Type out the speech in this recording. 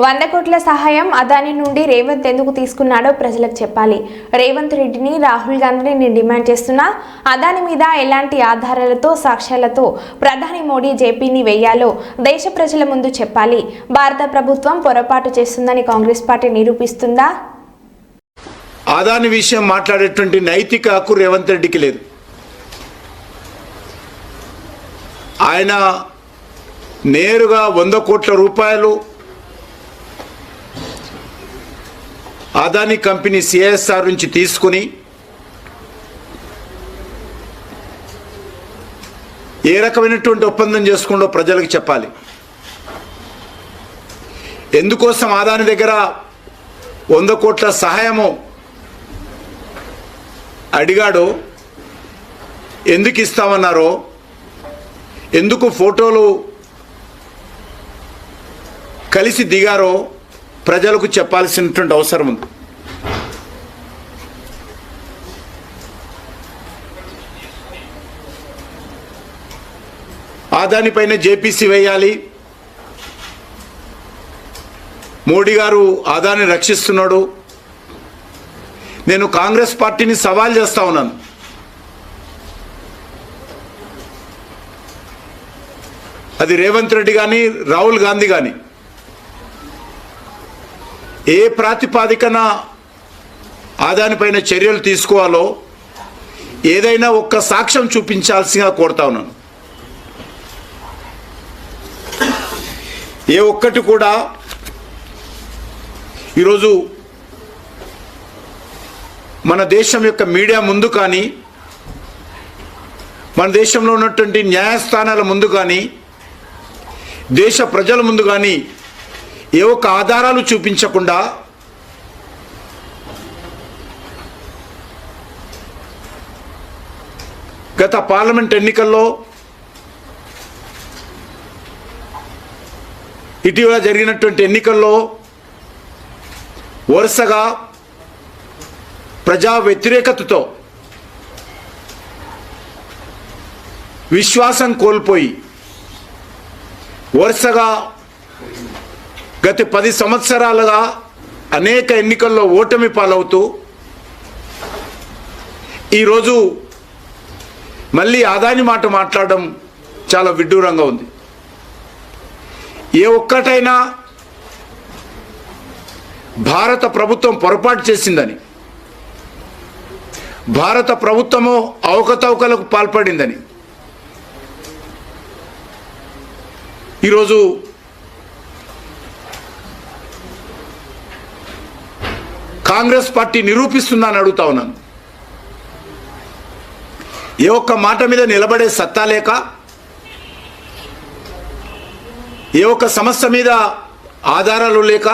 100 కోట్ల సహాయం అదాని నుండి రేవంత్ ఎందుకు తీసుకున్నాడో ప్రజలకు చెప్పాలి. రేవంత్ రెడ్డిని రాహుల్ గాంధీని డిమాండ్ చేస్తున్నా అదాని మీద ఎలాంటి ఆధారాలతో సాక్ష్యాలతో ప్రధాని మోడీ జేపీని వేయాలో దేశ ప్రజల ముందు చెప్పాలి. భారత ప్రభుత్వం పొరపాటు చేస్తుందని కాంగ్రెస్ పార్టీ నిరూపిస్తుందా? అదాని విషయం మాట్లాడేటువంటి నైతిక హక్కు రేవంత్ రెడ్డికి లేదు. ఆయన నేరుగా 100 కోట్ల రూపాయలు అదాని కంపెనీ సిఎస్ఆర్ నుంచి తీసుకుని ఏ రకమైనటువంటి ఒప్పందం చేసుకుంటూ ప్రజలకు చెప్పాలి. ఎందుకోసం అదాని దగ్గర 100 కోట్ల సహాయము అడిగాడో, ఎందుకు ఇస్తామన్నారో, ఎందుకు ఫోటోలు కలిసి దిగారో ప్రజలకు చెప్పాల్సినటువంటి అవసరం ఉంది. అదానిపైన జేపీసీ వేయాలి. మోడీ గారు అదాని రక్షిస్తున్నాడు. నేను కాంగ్రెస్ పార్టీని సవాల్ చేస్తా ఉన్నాను. అది రేవంత్ రెడ్డి కానీ రాహుల్ గాంధీ కానీ ఏ ప్రాతిపాదికన అదానిపైన చర్యలు తీసుకోవాలో ఏదైనా ఒక్క సాక్ష్యం చూపించాల్సిందిగా కోరుతా ఉన్నాను. ఏ ఒక్కటి కూడా ఈరోజు మన దేశం యొక్క మీడియా ముందు కానీ, మన దేశంలో ఉన్నటువంటి న్యాయస్థానాల ముందు కానీ, దేశ ప్రజల ముందు కానీ ఏ ఒక్క ఆధారాలు చూపించకుండా గత పార్లమెంట్ ఎన్నికల్లో, ఇటీవల జరిగినటువంటి ఎన్నికల్లో వరుసగా ప్రజా వ్యతిరేకతతో విశ్వాసం కోల్పోయి వరుసగా గత 10 సంవత్సరాలుగా అనేక ఎన్నికల్లో ఓటమి పాలవుతూ ఈరోజు మళ్ళీ అదాని మాట మాట్లాడడం చాలా విడ్డూరంగా ఉంది. ఏ ఒక్కటైనా భారత ప్రభుత్వం పొరపాటు చేసిందని, భారత ప్రభుత్వము అవకతవకలకు పాల్పడిందని ఈరోజు కాంగ్రెస్ పార్టీ నిరూపిస్తుందని అడుగుతా ఉన్నాను. ఏ ఒక్క మాట మీద నిలబడే సత్తా లేక, ఏ ఒక్క సమస్య మీద ఆధారాలు లేక